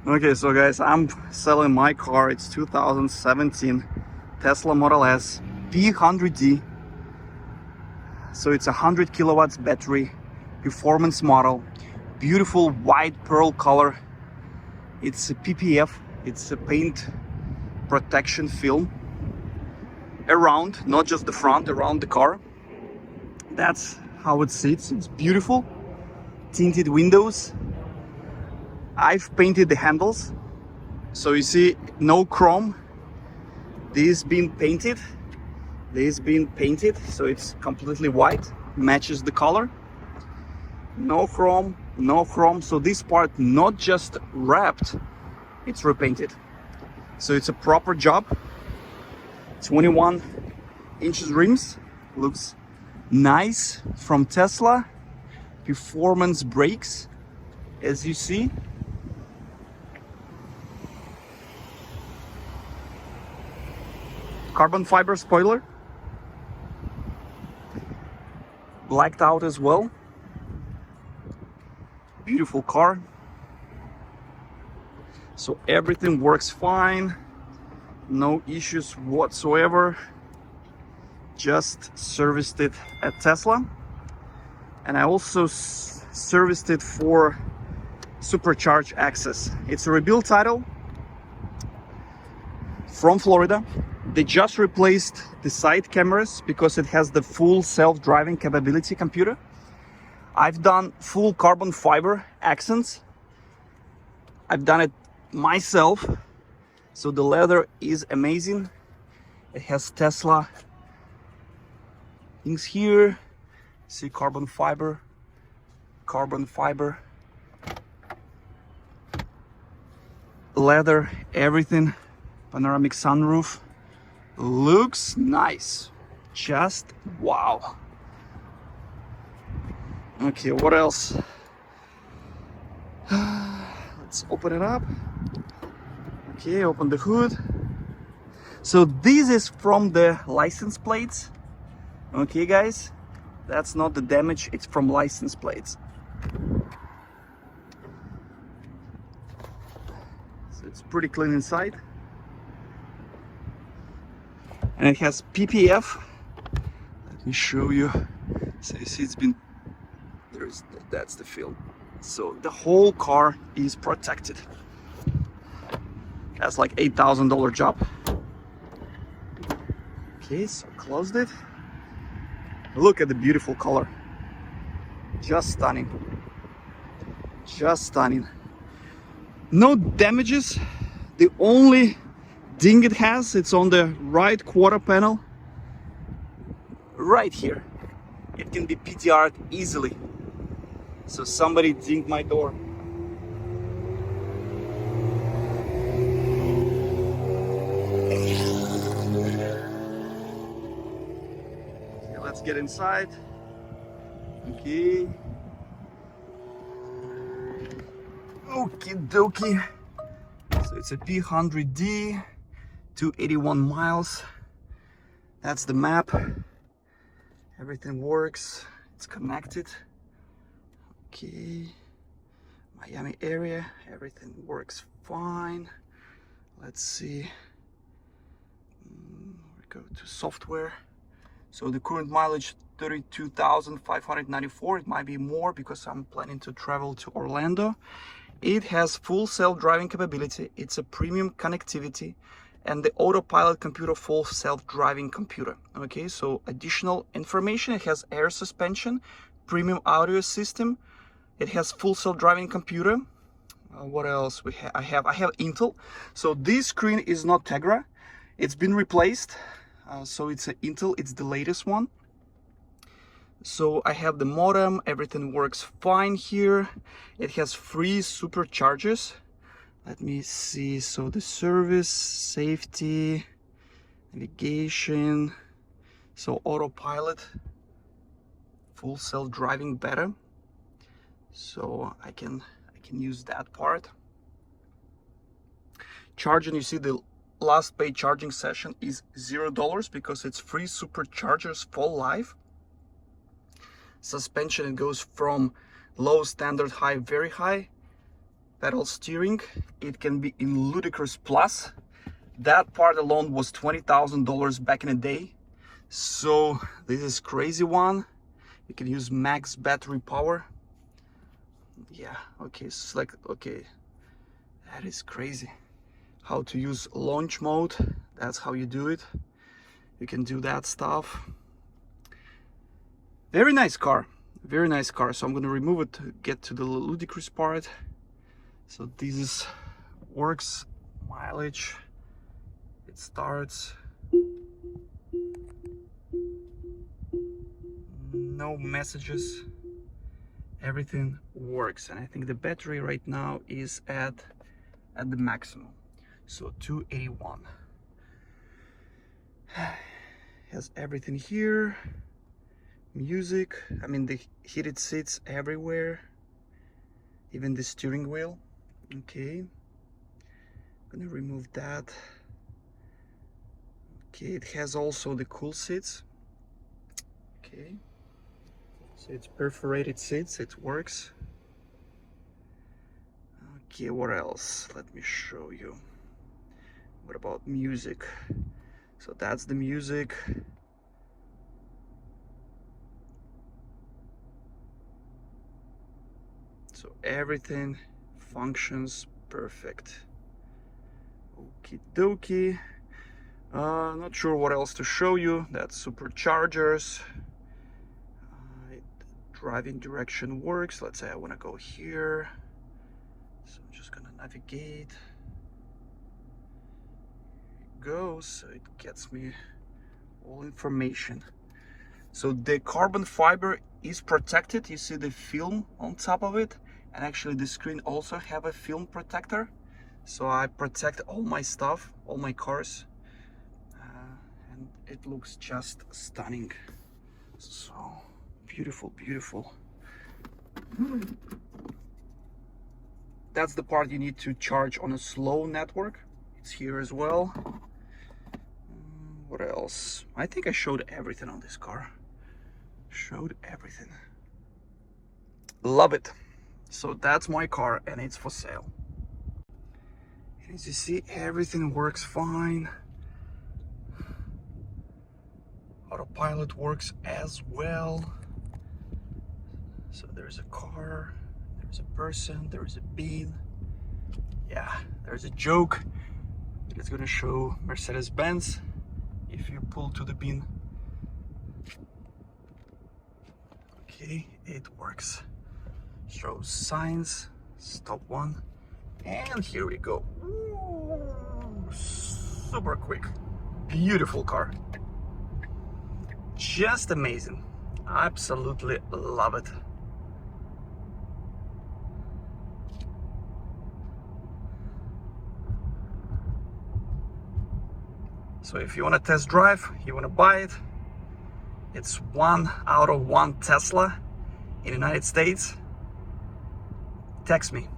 Okay, so guys, I'm selling my car. It's 2017 Tesla Model S P100D. So it's a 100 kilowatts battery, performance model, beautiful white pearl color. It's a PPF, it's a paint protection film around, not just the front, around the car. That's how it sits. It's beautiful. Tinted windows. I've painted the handles. So you see, no chrome. This been painted. This been painted, so it's completely white, matches the color. No chrome, no chrome. So this part not just wrapped, it's repainted. So it's a proper job. 21 inches rims, looks nice from Tesla. Performance brakes, as you see. Carbon fiber spoiler, blacked out as well. Beautiful car. So everything works fine, no issues whatsoever. Just serviced it at Tesla, and I also serviced it for supercharge access. It's a rebuild title from Florida. They just replaced the side cameras because it has the full self-driving capability computer. I've done full carbon fiber accents. I've done it myself. So the leather is amazing. It has Tesla things here. See, carbon fiber, leather, everything. Panoramic sunroof. Looks nice. Just wow. Okay, what else? Let's open it up. Okay, open the hood. So this is from the license plates. Okay, guys, that's not the damage, it's from license plates. So it's pretty clean inside. And it has PPF. Let me show you. So you see, it's been, that's the film. So the whole car is protected. That's like $8,000 job. Okay, so closed it. Look at the beautiful color. Just stunning. Just stunning. No damages. The only ding it has, it's on the right quarter panel. Right here. It can be PTR'd easily. So somebody dinged my door. Okay, let's get inside. Okay. Okie dokie. So it's a P100D, 281 miles. That's the map. Everything works. It's connected. Okay. Miami area. Everything works fine. Let's see. We go to software. So the current mileage 32,594. It might be more because I'm planning to travel to Orlando. It has full self-driving capability. It's a premium connectivity, and the autopilot computer, full self-driving computer. Okay, so additional information. It has air suspension, premium audio system. It has full self-driving computer. What else we have? I have Intel. So this screen is not Tegra. It's been replaced. So it's an Intel. It's the latest one. So I have the modem, everything works fine here. It has free superchargers. Let me see, so the service, safety, navigation, so autopilot, full self-driving better. So I can use that part. Charging, you see the last paid charging session is $0 because it's free superchargers for life. Suspension, it goes from low, standard, high, very high. pedal steering. It can be in ludicrous plus. That part alone was $20,000 back in the day. So this is crazy one. You can use max battery power. Yeah, okay, select, okay. That is crazy. How to use launch mode, that's how you do it. You can do that stuff. Very nice car, very nice car. So I'm gonna remove it to get to the ludicrous part. So this is works, mileage, it starts. No messages, everything works. And I think the battery right now is at the maximum. So 281. Has everything here. Music, I mean the heated seats everywhere, even the steering wheel. Okay, I'm gonna remove that. Okay, it has also the cool seats. Okay, so it's perforated seats, it works. Okay, what else? Let me show you. What about music? So that's the music. So everything functions perfect. Okie dokie. Not sure what else to show you. That's superchargers. Driving direction works. Let's say I want to go here. So I'm just gonna navigate. Go, so it gets me all information. So the carbon fiber is protected. You see the film on top of it, and actually the screen also have a film protector. So I protect all my stuff, all my cars, and it looks just stunning. So beautiful, beautiful. That's the part you need to charge on a slow network. It's here as well. What else? I think I showed everything on this car. Showed everything. Love it. So that's my car and it's for sale. And as you see, everything works fine. Autopilot works as well. So there's a car, there's a person, there's a bin. Yeah, there's a joke. It's gonna show Mercedes-Benz if you pull to the bin. Okay, it works. Shows signs, stop one, and here we go. Ooh, super quick, beautiful car. Just amazing. Absolutely love it. So if you want to test drive, you want to buy it, it's 1 out of 1 Tesla in the United States. Text me.